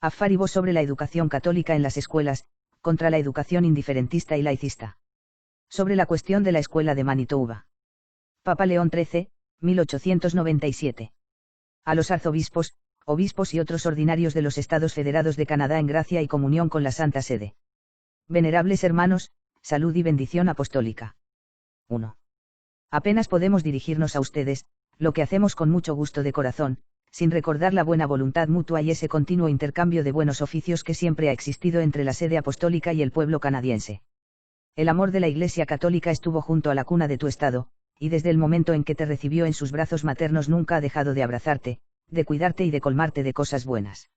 Afáribo sobre la educación católica en las escuelas, contra la educación indiferentista y laicista. Sobre la cuestión de la escuela de Manitoba. Papa León XIII, 1897. A los arzobispos, obispos y otros ordinarios de los Estados Federados de Canadá en gracia y comunión con la Santa Sede. Venerables hermanos, salud y bendición apostólica. 1. Apenas podemos dirigirnos a ustedes, lo que hacemos con mucho gusto de corazón, sin recordar la buena voluntad mutua y ese continuo intercambio de buenos oficios que siempre ha existido entre la sede apostólica y el pueblo canadiense. El amor de la Iglesia Católica estuvo junto a la cuna de tu estado, y desde el momento en que te recibió en sus brazos maternos nunca ha dejado de abrazarte, de cuidarte y de colmarte de cosas buenas.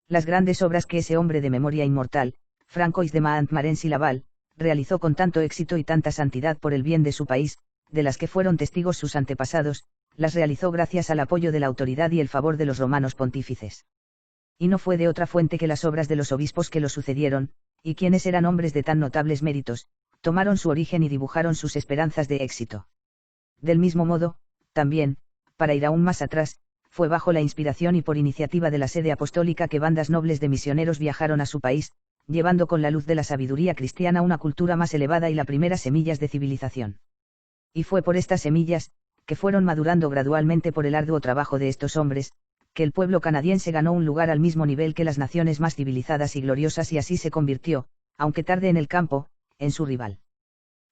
Las grandes obras que ese hombre de memoria inmortal, Francois de Montmorency Laval, realizó con tanto éxito y tanta santidad por el bien de su país, de las que fueron testigos sus antepasados, las realizó gracias al apoyo de la autoridad y el favor de los romanos pontífices. Y no fue de otra fuente que las obras de los obispos que lo sucedieron, y quienes eran hombres de tan notables méritos, tomaron su origen y dibujaron sus esperanzas de éxito. Del mismo modo, también, para ir aún más atrás, fue bajo la inspiración y por iniciativa de la sede apostólica que bandas nobles de misioneros viajaron a su país, llevando con la luz de la sabiduría cristiana una cultura más elevada y las primeras semillas de civilización. Y fue por estas semillas, que fueron madurando gradualmente por el arduo trabajo de estos hombres, que el pueblo canadiense ganó un lugar al mismo nivel que las naciones más civilizadas y gloriosas y así se convirtió, aunque tarde en el campo, en su rival.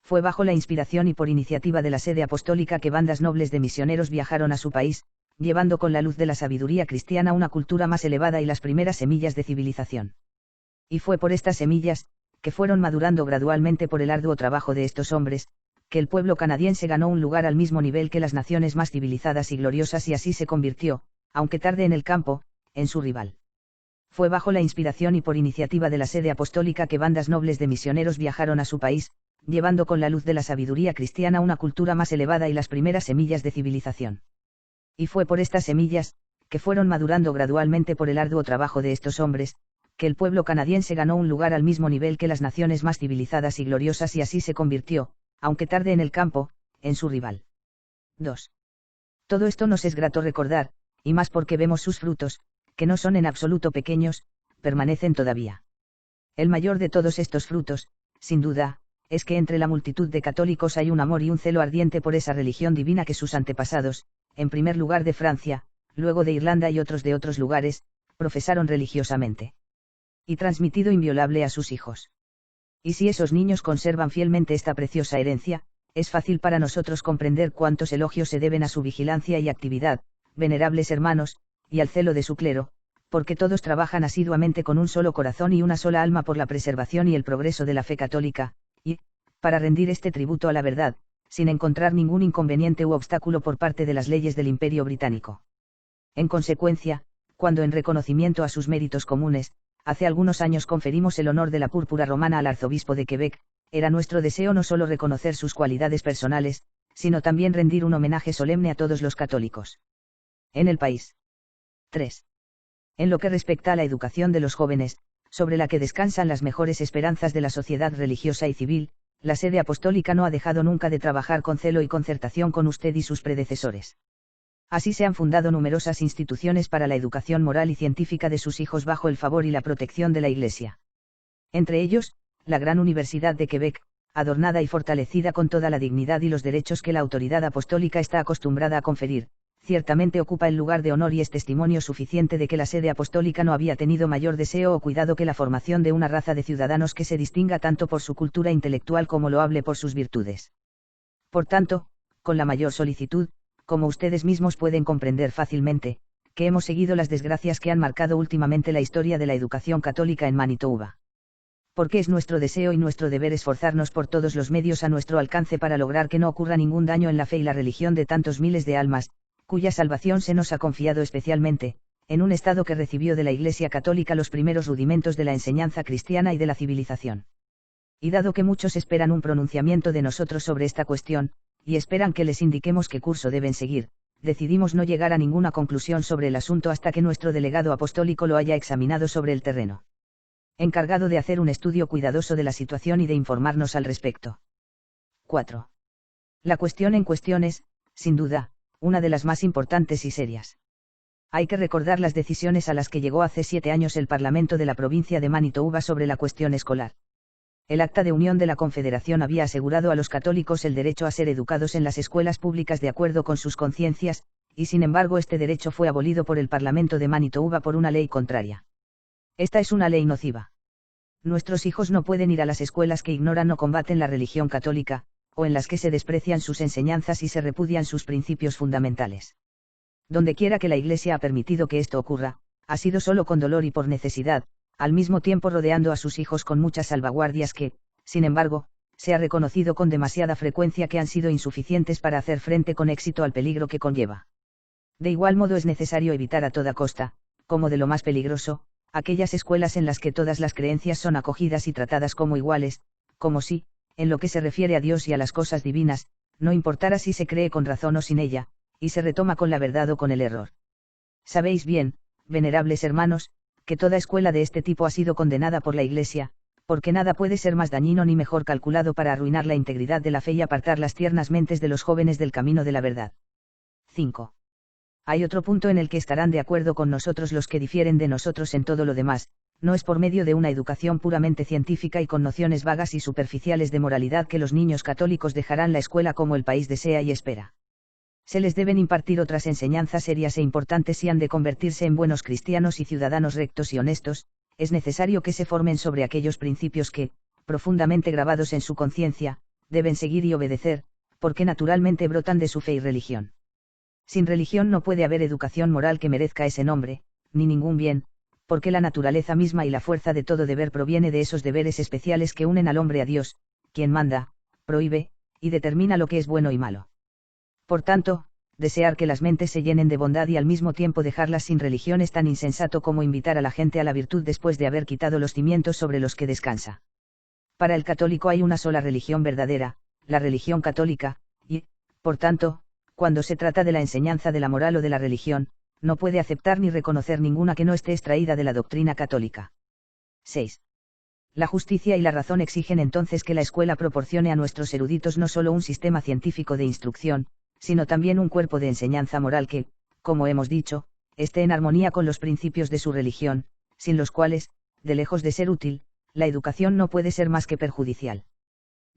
Fue bajo la inspiración y por iniciativa de la sede apostólica que bandas nobles de misioneros viajaron a su país, llevando con la luz de la sabiduría cristiana una cultura más elevada y las primeras semillas de civilización. Y fue por estas semillas, que fueron madurando gradualmente por el arduo trabajo de estos hombres, que el pueblo canadiense ganó un lugar al mismo nivel que las naciones más civilizadas y gloriosas y así se convirtió, aunque tarde en el campo, en su rival. Fue bajo la inspiración y por iniciativa de la sede apostólica que bandas nobles de misioneros viajaron a su país, llevando con la luz de la sabiduría cristiana una cultura más elevada y las primeras semillas de civilización. Y fue por estas semillas, que fueron madurando gradualmente por el arduo trabajo de estos hombres, que el pueblo canadiense ganó un lugar al mismo nivel que las naciones más civilizadas y gloriosas y así se convirtió, aunque tarde en el campo, en su rival. 2. Todo esto nos es grato recordar, y más porque vemos sus frutos, que no son en absoluto pequeños, permanecen todavía. El mayor de todos estos frutos, sin duda, es que entre la multitud de católicos hay un amor y un celo ardiente por esa religión divina que sus antepasados, en primer lugar de Francia, luego de Irlanda y otros de otros lugares, profesaron religiosamente. Y transmitido inviolable a sus hijos. Y si esos niños conservan fielmente esta preciosa herencia, es fácil para nosotros comprender cuántos elogios se deben a su vigilancia y actividad, venerables hermanos, y al celo de su clero, porque todos trabajan asiduamente con un solo corazón y una sola alma por la preservación y el progreso de la fe católica, y, para rendir este tributo a la verdad, sin encontrar ningún inconveniente u obstáculo por parte de las leyes del Imperio Británico. En consecuencia, cuando en reconocimiento a sus méritos comunes, hace algunos años conferimos el honor de la púrpura romana al arzobispo de Quebec, era nuestro deseo no solo reconocer sus cualidades personales, sino también rendir un homenaje solemne a todos los católicos en el país. 3. En lo que respecta a la educación de los jóvenes, sobre la que descansan las mejores esperanzas de la sociedad religiosa y civil, la sede apostólica no ha dejado nunca de trabajar con celo y concertación con usted y sus predecesores. Así se han fundado numerosas instituciones para la educación moral y científica de sus hijos bajo el favor y la protección de la Iglesia. Entre ellos, la Gran Universidad de Quebec, adornada y fortalecida con toda la dignidad y los derechos que la autoridad apostólica está acostumbrada a conferir, ciertamente ocupa el lugar de honor y es testimonio suficiente de que la sede apostólica no había tenido mayor deseo o cuidado que la formación de una raza de ciudadanos que se distinga tanto por su cultura intelectual como loable por sus virtudes. Por tanto, con la mayor solicitud, como ustedes mismos pueden comprender fácilmente, que hemos seguido las desgracias que han marcado últimamente la historia de la educación católica en Manitoba. Porque es nuestro deseo y nuestro deber esforzarnos por todos los medios a nuestro alcance para lograr que no ocurra ningún daño en la fe y la religión de tantos miles de almas, cuya salvación se nos ha confiado especialmente, en un estado que recibió de la Iglesia Católica los primeros rudimentos de la enseñanza cristiana y de la civilización. Y dado que muchos esperan un pronunciamiento de nosotros sobre esta cuestión, y esperan que les indiquemos qué curso deben seguir, decidimos no llegar a ninguna conclusión sobre el asunto hasta que nuestro delegado apostólico lo haya examinado sobre el terreno. Encargado de hacer un estudio cuidadoso de la situación y de informarnos al respecto. 4. La cuestión en cuestión es, sin duda, una de las más importantes y serias. Hay que recordar las decisiones a las que llegó hace 7 años el Parlamento de la provincia de Manitoba sobre la cuestión escolar. El Acta de Unión de la Confederación había asegurado a los católicos el derecho a ser educados en las escuelas públicas de acuerdo con sus conciencias, y sin embargo este derecho fue abolido por el Parlamento de Manitoba por una ley contraria. Esta es una ley nociva. Nuestros hijos no pueden ir a las escuelas que ignoran o combaten la religión católica, o en las que se desprecian sus enseñanzas y se repudian sus principios fundamentales. Dondequiera que la Iglesia ha permitido que esto ocurra, ha sido solo con dolor y por necesidad, al mismo tiempo rodeando a sus hijos con muchas salvaguardias que, sin embargo, se ha reconocido con demasiada frecuencia que han sido insuficientes para hacer frente con éxito al peligro que conlleva. De igual modo es necesario evitar a toda costa, como de lo más peligroso, aquellas escuelas en las que todas las creencias son acogidas y tratadas como iguales, como si, en lo que se refiere a Dios y a las cosas divinas, no importara si se cree con razón o sin ella, y se retoma con la verdad o con el error. Sabéis bien, venerables hermanos, que toda escuela de este tipo ha sido condenada por la Iglesia, porque nada puede ser más dañino ni mejor calculado para arruinar la integridad de la fe y apartar las tiernas mentes de los jóvenes del camino de la verdad. 5. Hay otro punto en el que estarán de acuerdo con nosotros los que difieren de nosotros en todo lo demás, no es por medio de una educación puramente científica y con nociones vagas y superficiales de moralidad que los niños católicos dejarán la escuela como el país desea y espera. Se les deben impartir otras enseñanzas serias e importantes si han de convertirse en buenos cristianos y ciudadanos rectos y honestos. Es necesario que se formen sobre aquellos principios que, profundamente grabados en su conciencia, deben seguir y obedecer, porque naturalmente brotan de su fe y religión. Sin religión no puede haber educación moral que merezca ese nombre, ni ningún bien, porque la naturaleza misma y la fuerza de todo deber proviene de esos deberes especiales que unen al hombre a Dios, quien manda, prohíbe, y determina lo que es bueno y malo. Por tanto, desear que las mentes se llenen de bondad y al mismo tiempo dejarlas sin religión es tan insensato como invitar a la gente a la virtud después de haber quitado los cimientos sobre los que descansa. Para el católico hay una sola religión verdadera, la religión católica, y, por tanto, cuando se trata de la enseñanza de la moral o de la religión, no puede aceptar ni reconocer ninguna que no esté extraída de la doctrina católica. 6. La justicia y la razón exigen entonces que la escuela proporcione a nuestros eruditos no solo un sistema científico de instrucción, sino también un cuerpo de enseñanza moral que, como hemos dicho, esté en armonía con los principios de su religión, sin los cuales, de lejos de ser útil, la educación no puede ser más que perjudicial.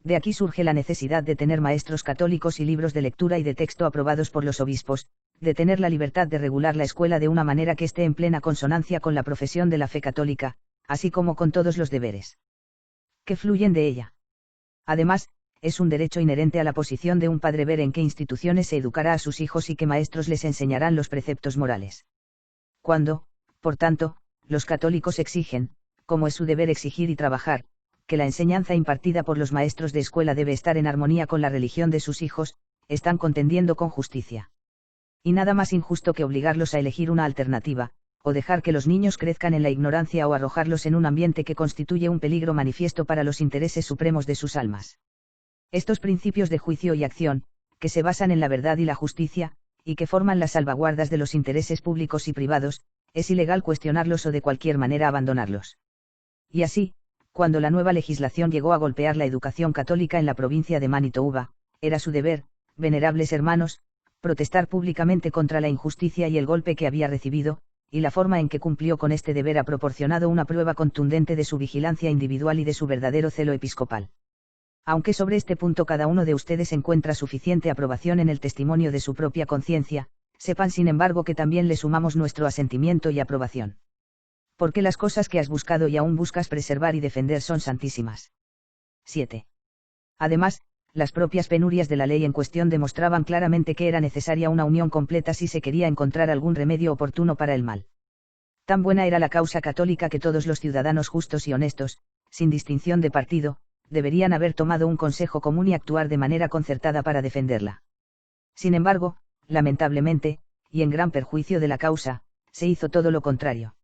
De aquí surge la necesidad de tener maestros católicos y libros de lectura y de texto aprobados por los obispos, de tener la libertad de regular la escuela de una manera que esté en plena consonancia con la profesión de la fe católica, así como con todos los deberes que fluyen de ella. Además, es un derecho inherente a la posición de un padre ver en qué instituciones se educará a sus hijos y qué maestros les enseñarán los preceptos morales. Cuando, por tanto, los católicos exigen, como es su deber exigir y trabajar, que la enseñanza impartida por los maestros de escuela debe estar en armonía con la religión de sus hijos, están contendiendo con justicia. Y nada más injusto que obligarlos a elegir una alternativa, o dejar que los niños crezcan en la ignorancia o arrojarlos en un ambiente que constituye un peligro manifiesto para los intereses supremos de sus almas. Estos principios de juicio y acción, que se basan en la verdad y la justicia, y que forman las salvaguardas de los intereses públicos y privados, es ilegal cuestionarlos o de cualquier manera abandonarlos. Y así, cuando la nueva legislación llegó a golpear la educación católica en la provincia de Manitoba, era su deber, venerables hermanos, protestar públicamente contra la injusticia y el golpe que había recibido, y la forma en que cumplió con este deber ha proporcionado una prueba contundente de su vigilancia individual y de su verdadero celo episcopal. Aunque sobre este punto cada uno de ustedes encuentra suficiente aprobación en el testimonio de su propia conciencia, sepan sin embargo que también le sumamos nuestro asentimiento y aprobación. Porque las cosas que has buscado y aún buscas preservar y defender son santísimas. 7. Además, las propias penurias de la ley en cuestión demostraban claramente que era necesaria una unión completa si se quería encontrar algún remedio oportuno para el mal. Tan buena era la causa católica que todos los ciudadanos justos y honestos, sin distinción de partido, deberían haber tomado un consejo común y actuar de manera concertada para defenderla. Sin embargo, lamentablemente, y en gran perjuicio de la causa, se hizo todo lo contrario.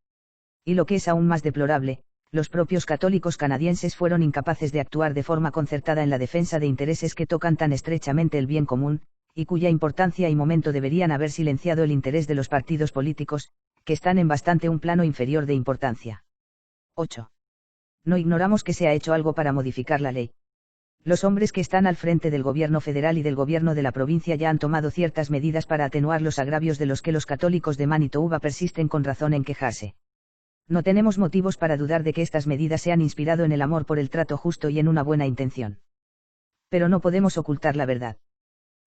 Y lo que es aún más deplorable, los propios católicos canadienses fueron incapaces de actuar de forma concertada en la defensa de intereses que tocan tan estrechamente el bien común, y cuya importancia y momento deberían haber silenciado el interés de los partidos políticos, que están en bastante un plano inferior de importancia. 8. No ignoramos que se ha hecho algo para modificar la ley. Los hombres que están al frente del gobierno federal y del gobierno de la provincia ya han tomado ciertas medidas para atenuar los agravios de los que los católicos de Manitoba persisten con razón en quejarse. No tenemos motivos para dudar de que estas medidas se han inspirado en el amor por el trato justo y en una buena intención. Pero no podemos ocultar la verdad.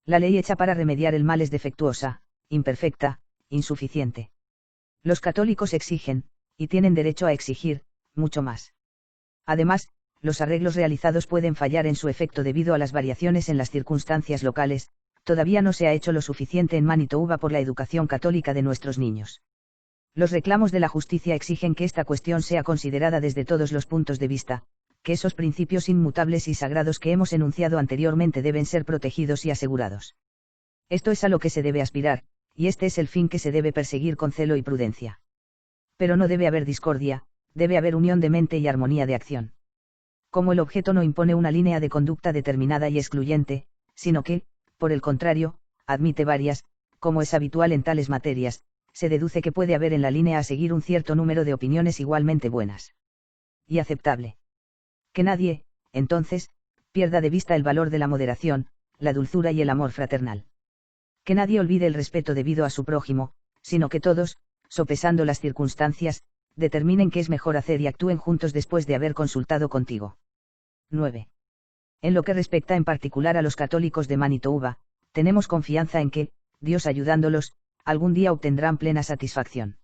La ley hecha para remediar el mal es defectuosa, imperfecta, insuficiente. Los católicos exigen, y tienen derecho a exigir, mucho más. Además, los arreglos realizados pueden fallar en su efecto debido a las variaciones en las circunstancias locales. Todavía no se ha hecho lo suficiente en Manitoba por la educación católica de nuestros niños. Los reclamos de la justicia exigen que esta cuestión sea considerada desde todos los puntos de vista, que esos principios inmutables y sagrados que hemos enunciado anteriormente deben ser protegidos y asegurados. Esto es a lo que se debe aspirar, y este es el fin que se debe perseguir con celo y prudencia. Pero no debe haber discordia, debe haber unión de mente y armonía de acción. Como el objeto no impone una línea de conducta determinada y excluyente, sino que, por el contrario, admite varias, como es habitual en tales materias, se deduce que puede haber en la línea a seguir un cierto número de opiniones igualmente buenas y aceptable. Que nadie, entonces, pierda de vista el valor de la moderación, la dulzura y el amor fraternal. Que nadie olvide el respeto debido a su prójimo, sino que todos, sopesando las circunstancias, determinen qué es mejor hacer y actúen juntos después de haber consultado contigo. 9. En lo que respecta en particular a los católicos de Manitoba, tenemos confianza en que, Dios ayudándolos, algún día obtendrán plena satisfacción.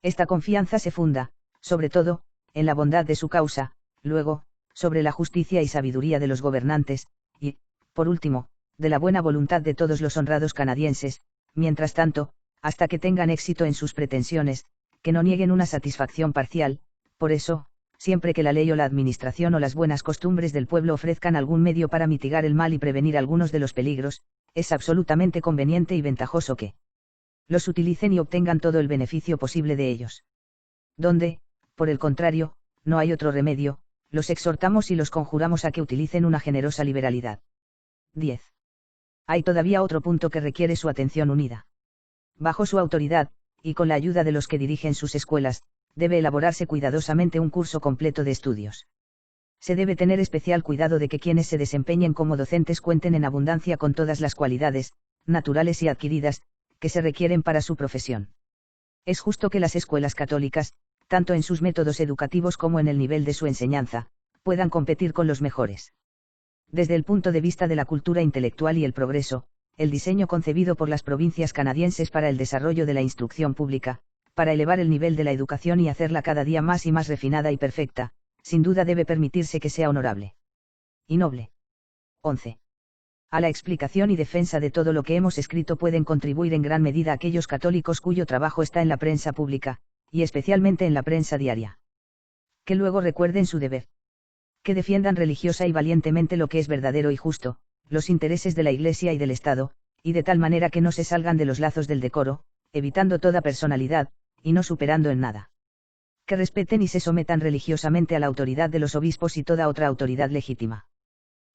Esta confianza se funda, sobre todo, en la bondad de su causa, luego, sobre la justicia y sabiduría de los gobernantes, y, por último, de la buena voluntad de todos los honrados canadienses. Mientras tanto, hasta que tengan éxito en sus pretensiones, que no nieguen una satisfacción parcial. Por eso, siempre que la ley o la administración o las buenas costumbres del pueblo ofrezcan algún medio para mitigar el mal y prevenir algunos de los peligros, es absolutamente conveniente y ventajoso que los utilicen y obtengan todo el beneficio posible de ellos. Donde, por el contrario, no hay otro remedio, los exhortamos y los conjuramos a que utilicen una generosa liberalidad. 10. Hay todavía otro punto que requiere su atención unida. Bajo su autoridad, y con la ayuda de los que dirigen sus escuelas, debe elaborarse cuidadosamente un curso completo de estudios. Se debe tener especial cuidado de que quienes se desempeñen como docentes cuenten en abundancia con todas las cualidades, naturales y adquiridas, que se requieren para su profesión. Es justo que las escuelas católicas, tanto en sus métodos educativos como en el nivel de su enseñanza, puedan competir con los mejores. Desde el punto de vista de la cultura intelectual y el progreso, el diseño concebido por las provincias canadienses para el desarrollo de la instrucción pública, para elevar el nivel de la educación y hacerla cada día más y más refinada y perfecta, sin duda debe permitirse que sea honorable y noble. 11. A la explicación y defensa de todo lo que hemos escrito pueden contribuir en gran medida aquellos católicos cuyo trabajo está en la prensa pública, y especialmente en la prensa diaria. Que luego recuerden su deber. Que defiendan religiosa y valientemente lo que es verdadero y justo, los intereses de la Iglesia y del Estado, y de tal manera que no se salgan de los lazos del decoro, evitando toda personalidad, y no superando en nada. Que respeten y se sometan religiosamente a la autoridad de los obispos y toda otra autoridad legítima.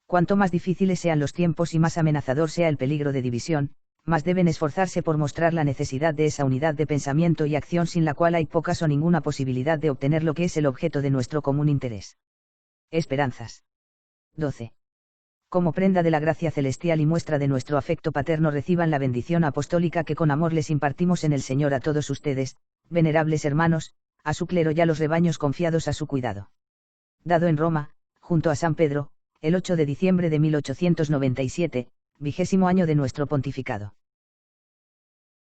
Cuanto más difíciles sean los tiempos y más amenazador sea el peligro de división, más deben esforzarse por mostrar la necesidad de esa unidad de pensamiento y acción sin la cual hay pocas o ninguna posibilidad de obtener lo que es el objeto de nuestro común interés. Esperanzas. 12. Como prenda de la gracia celestial y muestra de nuestro afecto paterno reciban la bendición apostólica que con amor les impartimos en el Señor a todos ustedes, venerables hermanos, a su clero y a los rebaños confiados a su cuidado. Dado en Roma, junto a San Pedro, el 8 de diciembre de 1897, 20º año de nuestro pontificado.